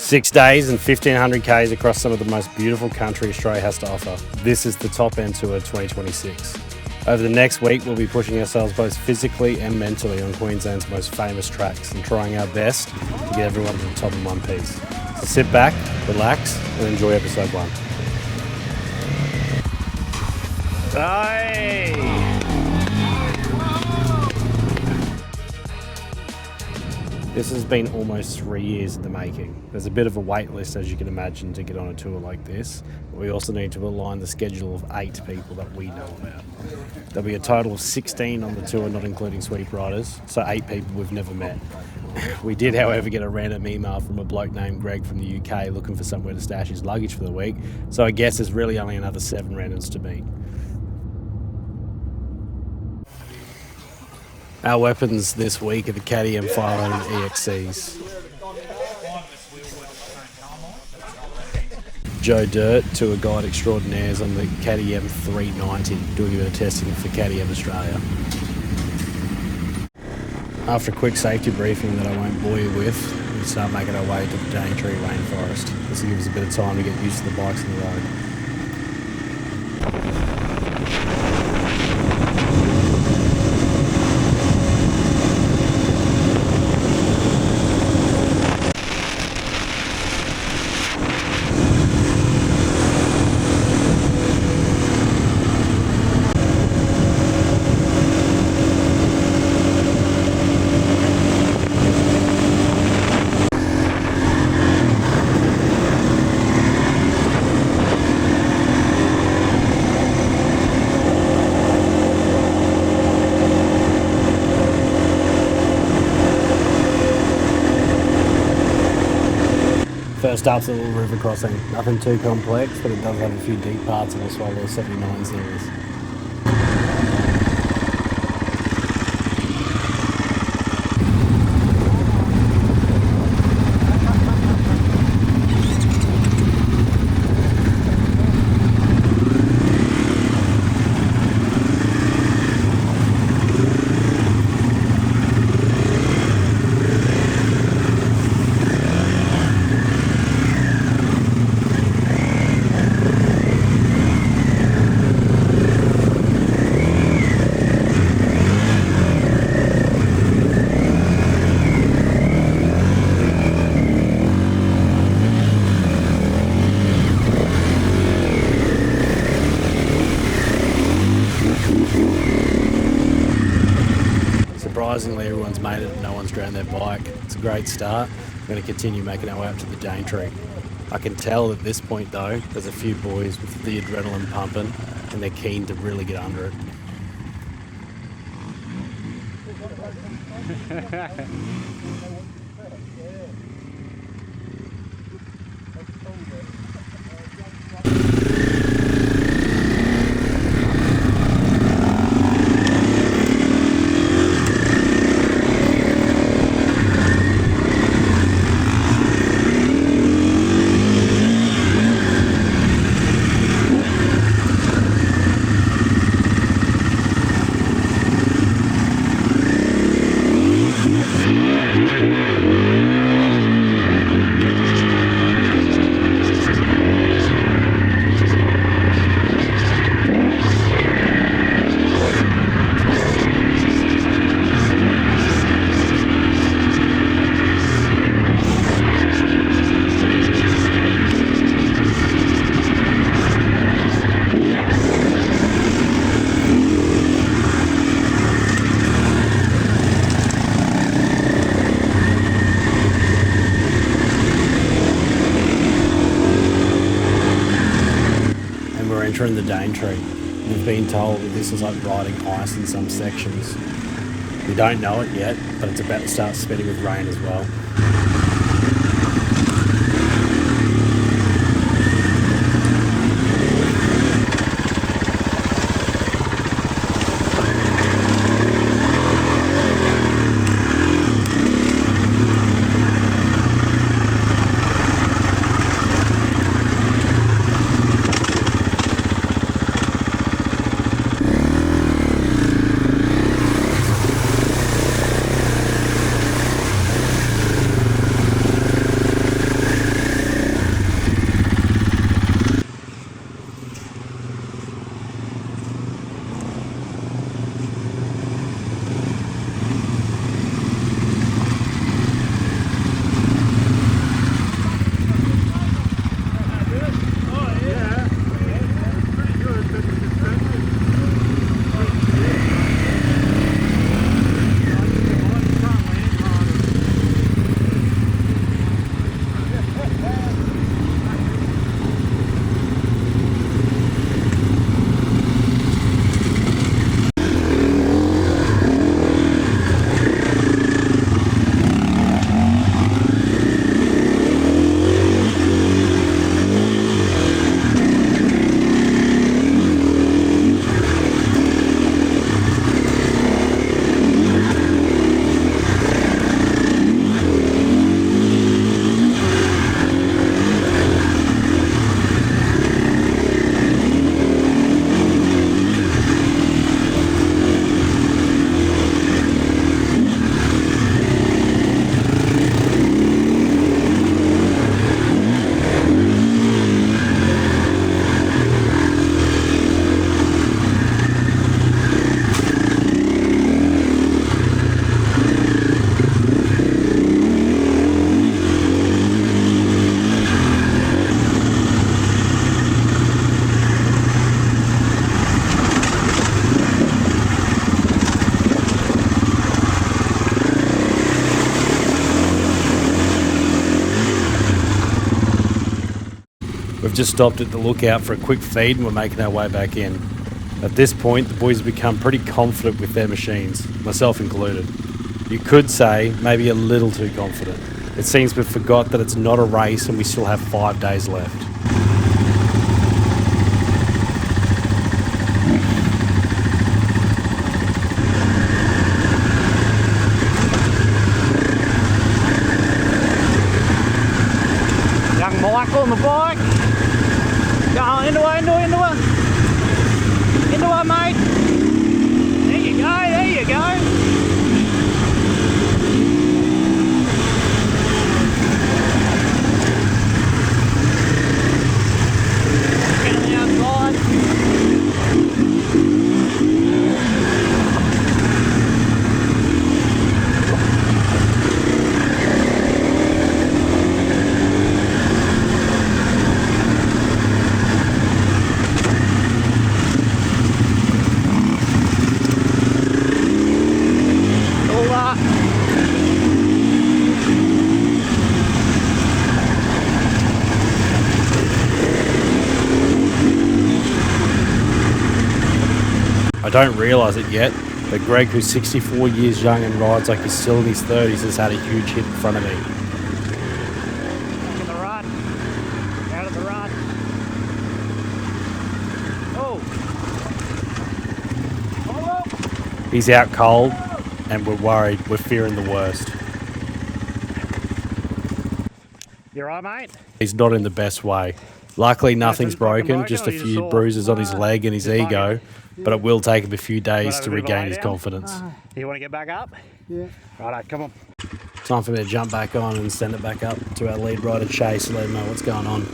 6 days and 1,500 Ks across some of the most beautiful country Australia has to offer. This is the Top End Tour 2026. Over the next week, we'll be pushing ourselves both physically and mentally on Queensland's most famous tracks and trying our best to get everyone to the top in one piece. So sit back, relax, and enjoy episode 1. Hey! This has been almost 3 years in the making. There's a bit of a wait list, as you can imagine, to get on a tour like this. But we also need to align the schedule of 8 people that we know about. There'll be a total of 16 on the tour, not including sweep riders, so 8 people we've never met. We did, however, get a random email from a bloke named Greg from the UK looking for somewhere to stash his luggage for the week, so I guess there's really only another 7 randoms to meet. Our weapons this week are the KTM 500 EXCs. Joe Dirt, tour guide extraordinaires on the KTM 390, doing a bit of testing for KTM Australia. After a quick safety briefing that I won't bore you with, we start making our way to the Daintree rainforest. This will give us a bit of time to get used to the bikes on the road. First up's a little river crossing. Nothing too complex, but it does have a few deep parts in the Swallow 79 series. Surprisingly, everyone's made it and no one's drowned their bike. It's a great start. We're going to continue making our way up to the Daintree. I can tell at this point though, there's a few boys with the adrenaline pumping and they're keen to really get under it. Entering the Daintree. We've been told that this is like riding ice in some sections. We don't know it yet, but it's about to start spitting with rain as well. just stopped at the lookout for a quick feed and we're making our way back in. At this point, the boys have become pretty confident with their machines, myself included. You could say maybe a little too confident. It seems we've forgot that it's not a race and we still have 5 days left. Young Michael on the bike. Go on, into it, mate. There you go, there you go. Get on the outside. I don't realise it yet, but Greg, who's 64 years young and rides like he's still in his 30s, has had a huge hit in front of me. Back in the rut. Out of the rut. Oh! He's out cold, and we're worried. We're fearing the worst. You right, mate? He's not in the best way. Luckily, nothing's broken, just a few bruises on his leg and his ego, but it will take him a few days to regain his confidence. You want to get back up? Yeah. Righto, come on. Time for me to jump back on and send it back up to our lead rider, Chase, and let him know what's going on.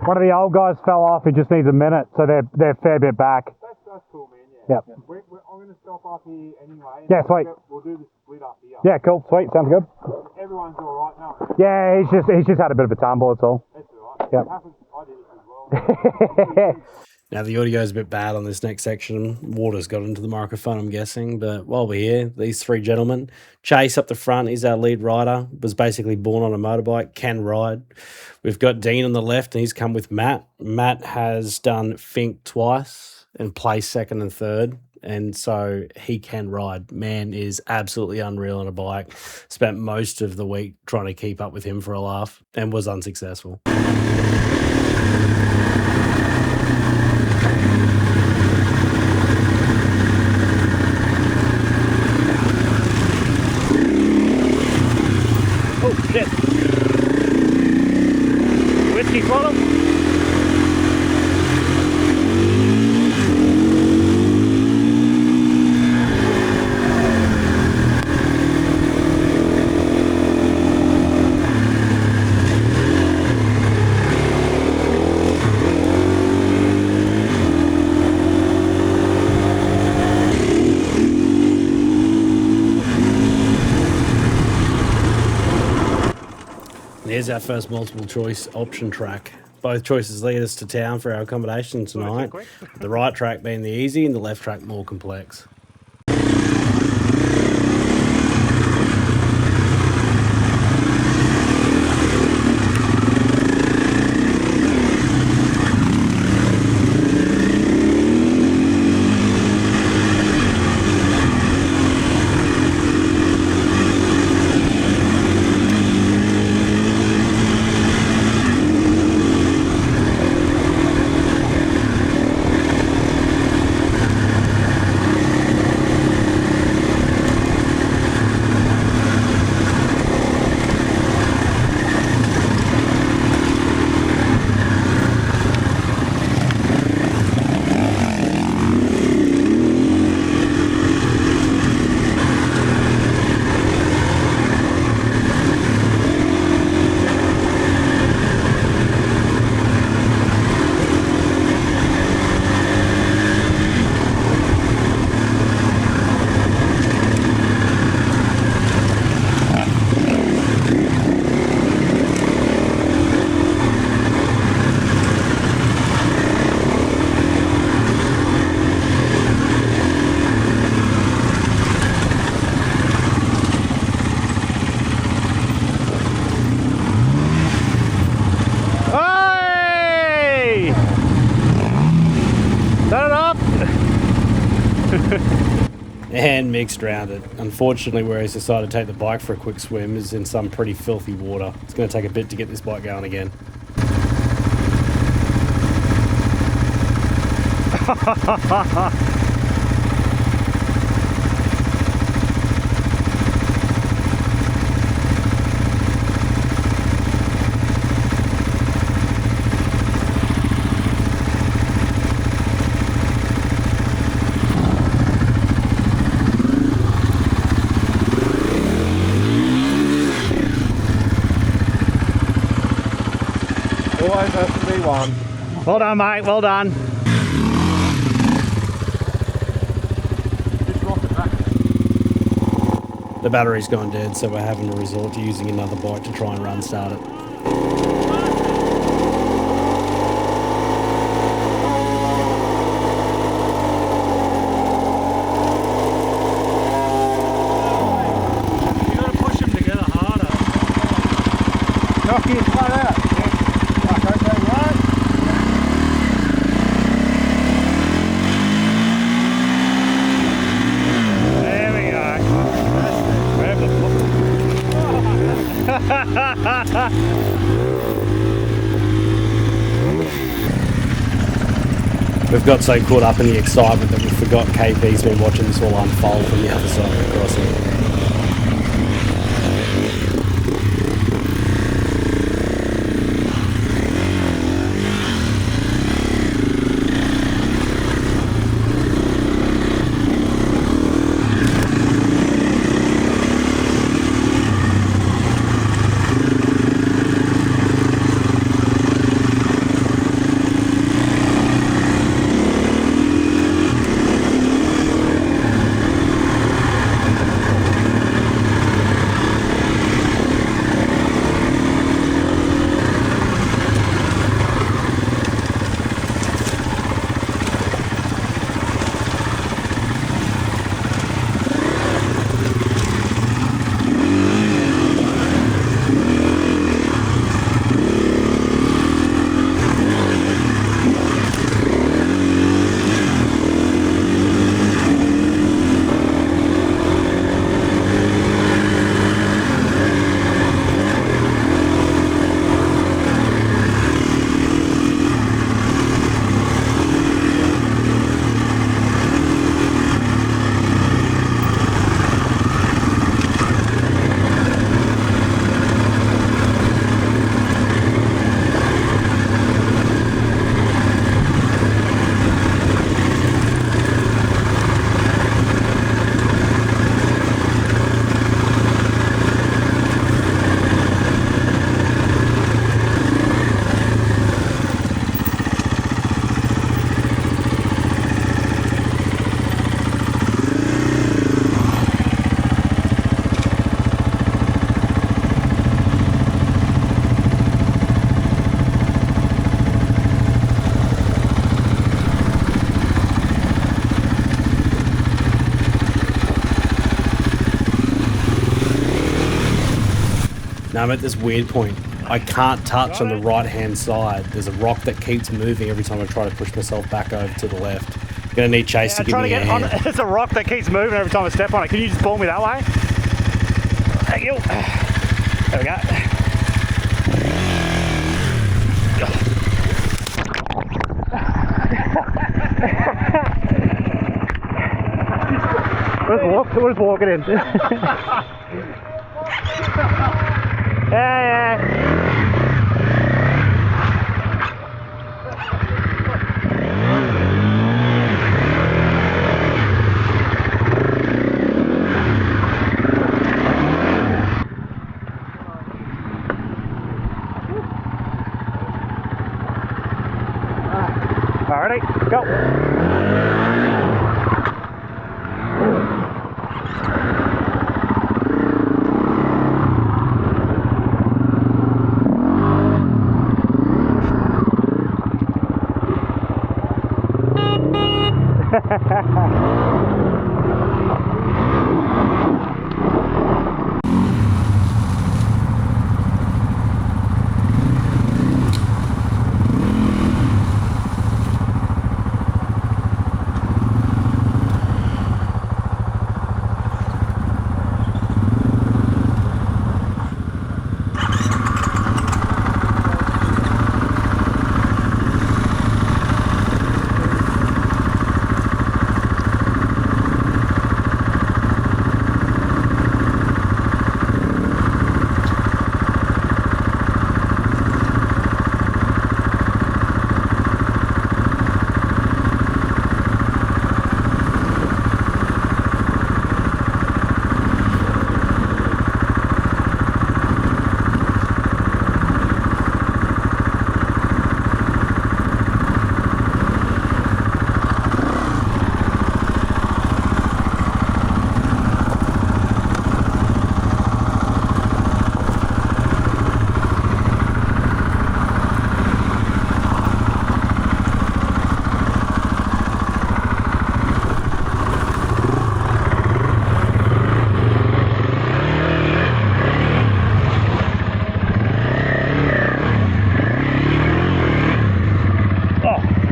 One of the old guys fell off. He just needs a minute, so they're a fair bit back. That's cool, man. Yeah. Yep. I'm going to stop up here anyway. Yeah, sweet. We'll do the split up here. Yeah, cool. Sweet. Sounds good. Everyone's all right now. Yeah, he's just had a bit of a tumble. That's all. That's all right. Yep. It happens. I did it as well. Now, the audio is a bit bad on this next section. Water's got into the microphone, I'm guessing. But while we're here, these three gentlemen, Chase up the front, he's our lead rider, was basically born on a motorbike, can ride. We've got Dean on the left, and he's come with Matt. Matt has done Fink twice and placed second and third, and so he can ride. Man is absolutely unreal on a bike. Spent most of the week trying to keep up with him for a laugh and was unsuccessful. Oh, shit. Whiskey bottle. Here's our first multiple choice option track. Both choices lead us to town for our accommodation tonight. The right track being the easy and the left track more complex. And mixed round it. Unfortunately, where he's decided to take the bike for a quick swim is in some pretty filthy water. It's going to take a bit to get this bike going again. Always has to be one. Well done, mate. Well done. Just rock it back. The battery's gone dead, so we're having to resort to using another bike to try and run start it. Knock it flat out. Okay, right. There we go. Grab the We've got so caught up in the excitement that we forgot KP's been watching this all unfold from the other side of the crossing. Now I'm at this weird point. I can't touch on the right-hand side. There's a rock that keeps moving every time I try to push myself back over to the left. Gonna need Chase to give me a hand. It's a rock that keeps moving every time I step on it. Can you just pull me that way? Thank you. There we go. We're just walking in. Yeah. Alrighty, go.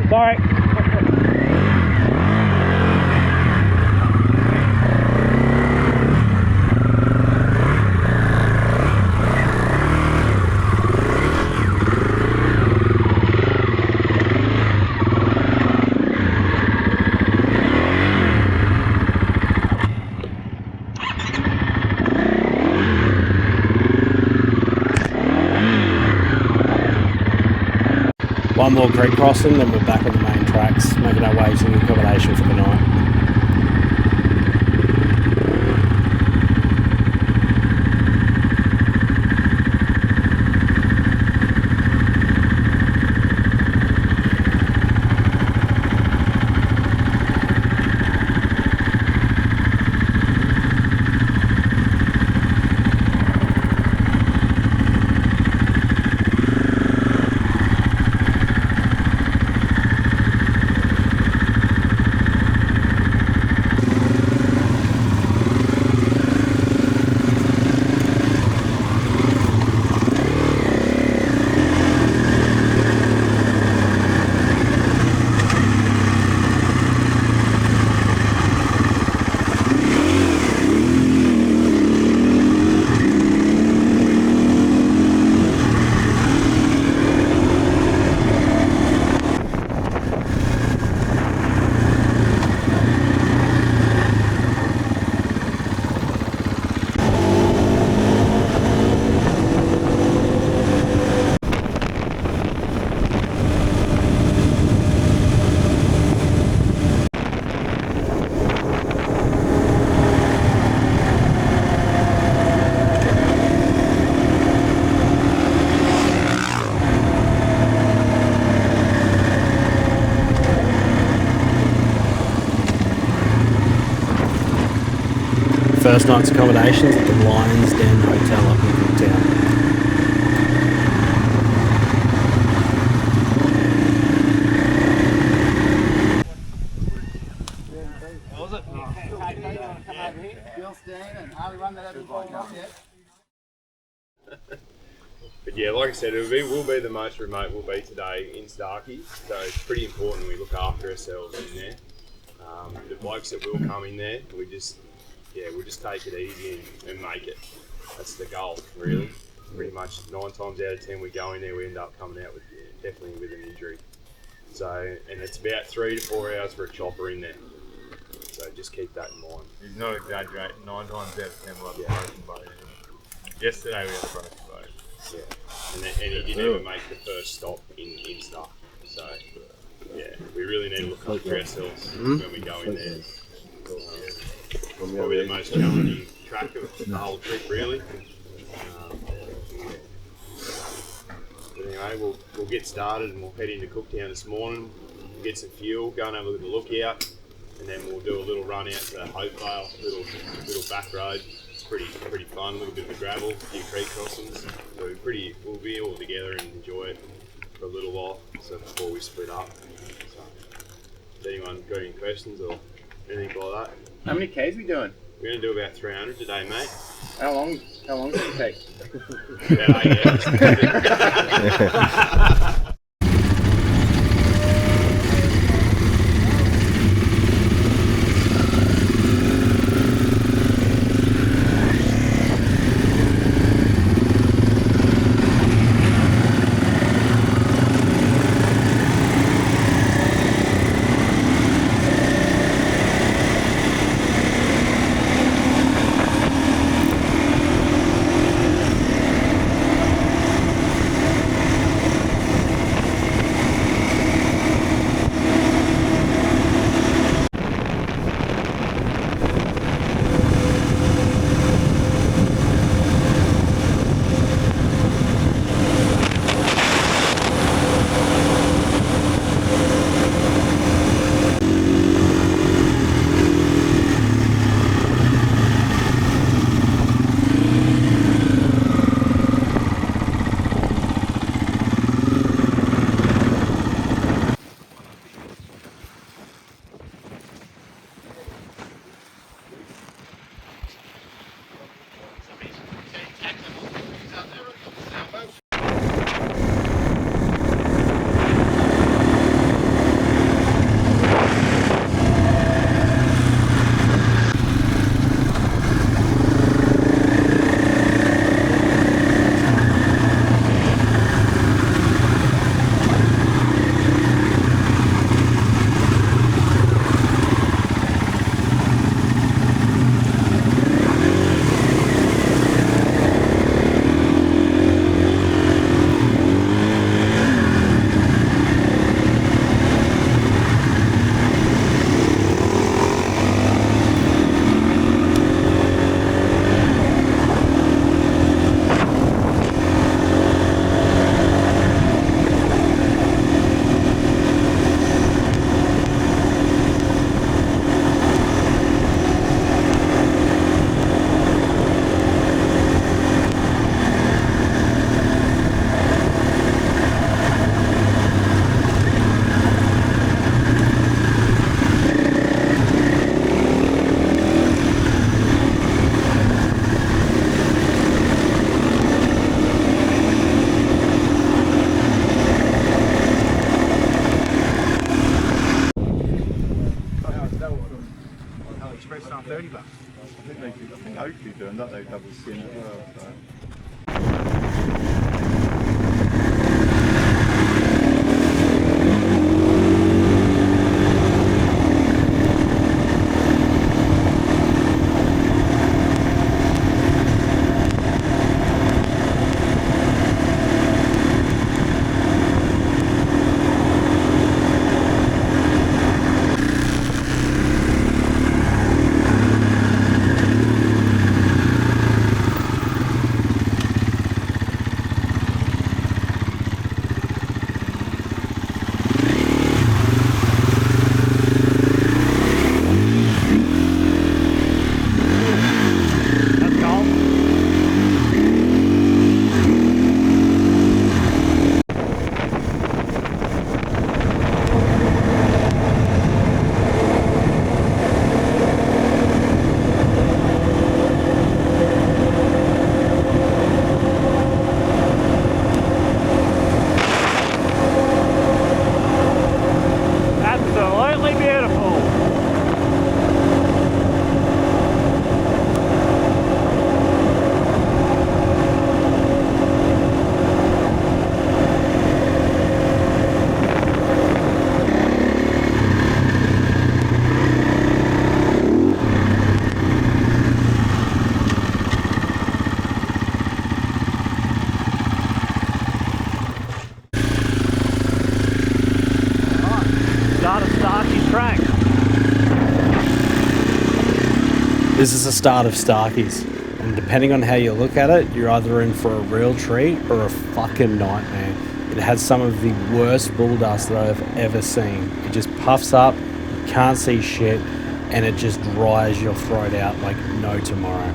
Sorry. One more creek crossing, then we're back on the main tracks, making our way to the accommodation for the night. First night's accommodations at the Lions Den Hotel up in Cooktown. Was it? Bill Steen and Harley run that out of the yet? But yeah, like I said, will be the most remote we'll be today in Starkey, so it's pretty important we look after ourselves in there. The blokes that will come in there, we'll just take it easy and make it. That's the goal, really. Pretty much 9 times out of 10 we go in there, we end up coming out with definitely with an injury. So, and it's about 3 to 4 hours for a chopper in there. So just keep that in mind. He's not exaggerating. 9 times out of 10 we'll have a broken bone. Yesterday we had a broken bone. Yeah, and he didn't even make the first stop in stuff. So yeah, we really need to look after ourselves when we go in there. Probably the most challenging track of the whole trip, really. But anyway, we'll get started and we'll head into Cooktown this morning. We'll get some fuel, go and have a little lookout, and then we'll do a little run out to Hopevale, little back road. It's pretty fun, a little bit of gravel, a few creek crossings. So we'll be all together and enjoy it for a little while. So before we split up. So, has anyone got any questions or anything like that? How many Ks we doing? We're going to do about 300 today, mate. How long does it take? About 8 hours. $30. I think Oak be doing that, they double skin as well. So. This is the start of Starkies, and depending on how you look at it, you're either in for a real treat or a fucking nightmare. It has some of the worst bull dust that I've ever seen. It just puffs up, you can't see shit, and it just dries your throat out like no tomorrow.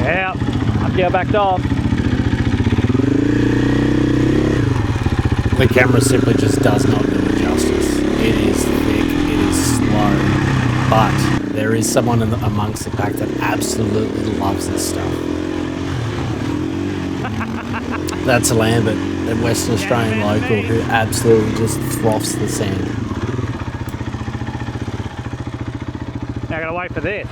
Yeah, I've got backed off. The camera simply just does not do it justice. It is thick, it is slow, but there is someone amongst the pack that absolutely loves this stuff. That's Lambert, a Western Australian local who absolutely just froths the sand. Now I gotta wait for this.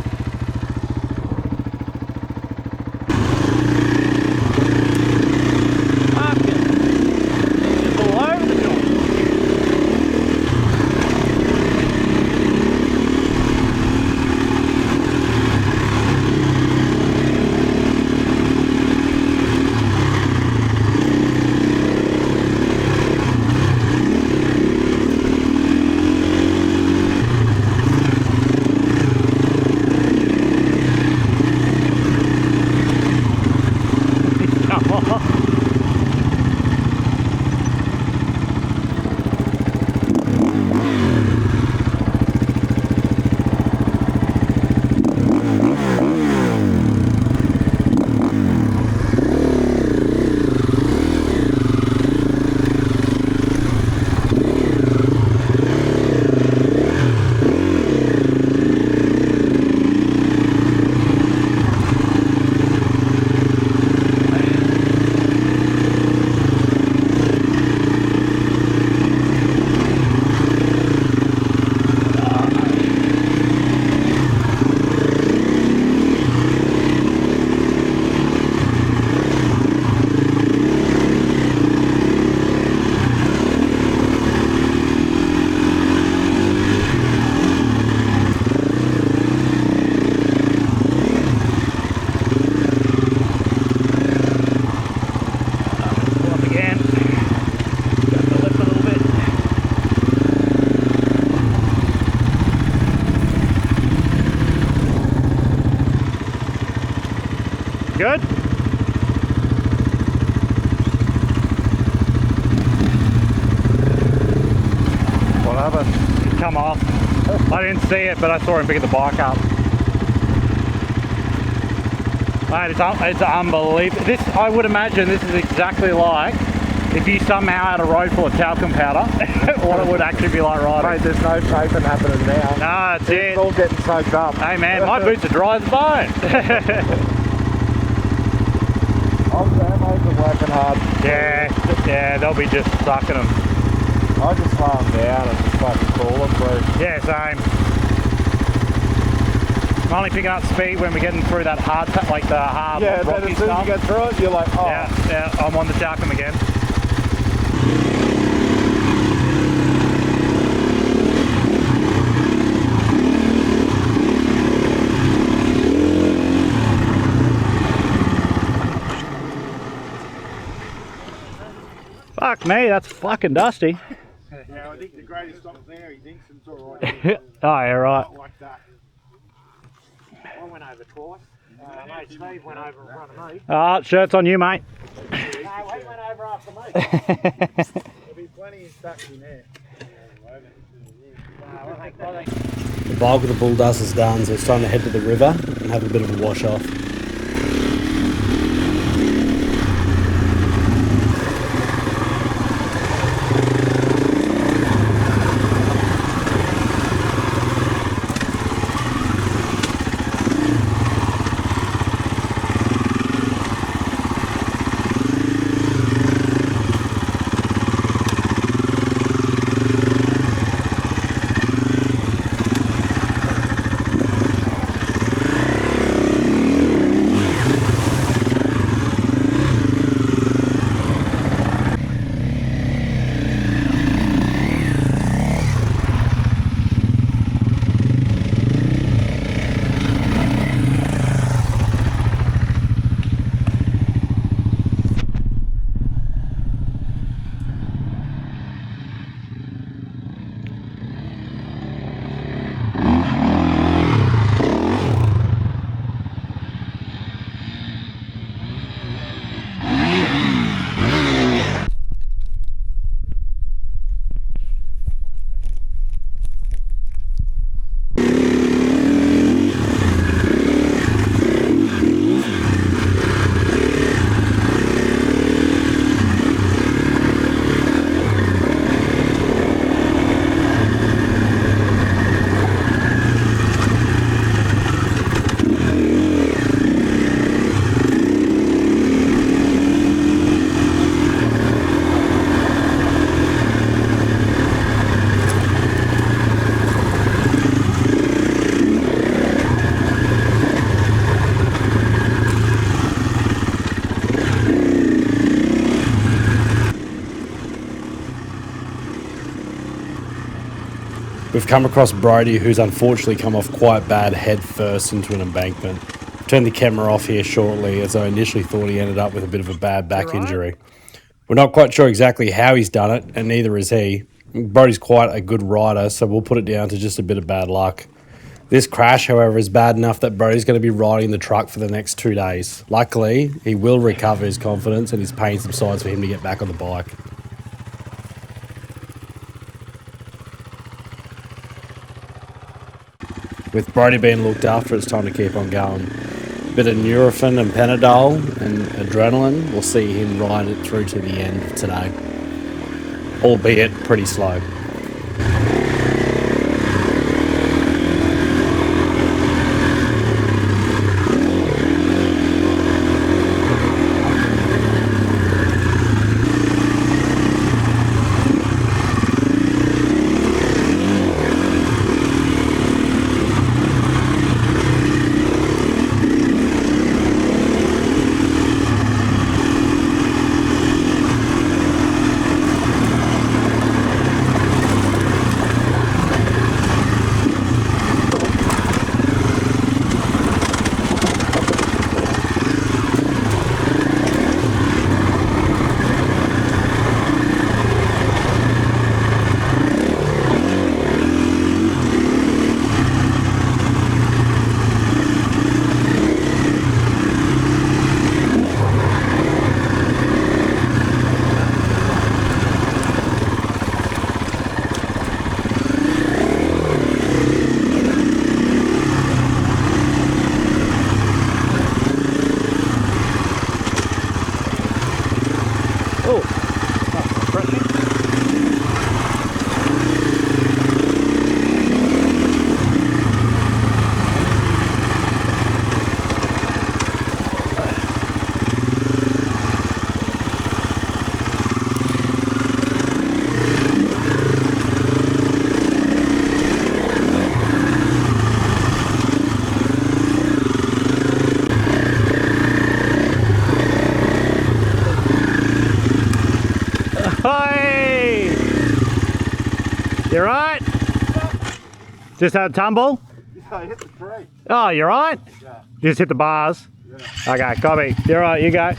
Good? Whatever. Come off. I didn't see it, but I saw him picking the bike up. Mate, it's unbelievable. This, I would imagine this is exactly like if you somehow had a road full of talcum powder, what it would actually be like riding. Mate, there's no taping happening now. Nah, that's it. It's all getting soaked up. Hey man, my boots are dry as a bone. Old Samo's been working hard. Yeah, they'll be just sucking them. I just slow them down and just fucking call them through. Yeah, same. I'm only picking up speed when we're getting through that hard, like the hard Yeah, but rocky as soon as stuff. you get through it, you're like, oh. Yeah, I'm on the talcum again. Fuck me, that's fucking dusty. Yeah, I think the greatest stop there, he thinks it's alright. Oh, yeah, right. Not like that. I went over twice. Mate, Steve went over in front of me. Shirt's on you, mate. No, he went over after me. There'll be plenty of stuff in there. The bulk of the bull dust is done, so it's time to head to the river and have a bit of a wash off. We've come across Brody, who's unfortunately come off quite bad head first into an embankment. Turn the camera off here shortly, as I initially thought he ended up with a bit of a bad back injury. We're not quite sure exactly how he's done it, and neither is he. Brody's quite a good rider, so we'll put it down to just a bit of bad luck. This crash, however, is bad enough that Brody's going to be riding the truck for the next 2 days. Luckily, he will recover his confidence and his pain subsides for him to get back on the bike. With Brody being looked after, it's time to keep on going. A bit of Nurofen and Panadol and adrenaline will see him ride it through to the end of today, albeit pretty slow. You right? Just had a tumble? I hit the tree. Oh, you right? Yeah. You just hit the bars? Yeah. Okay, copy. You're right, you go.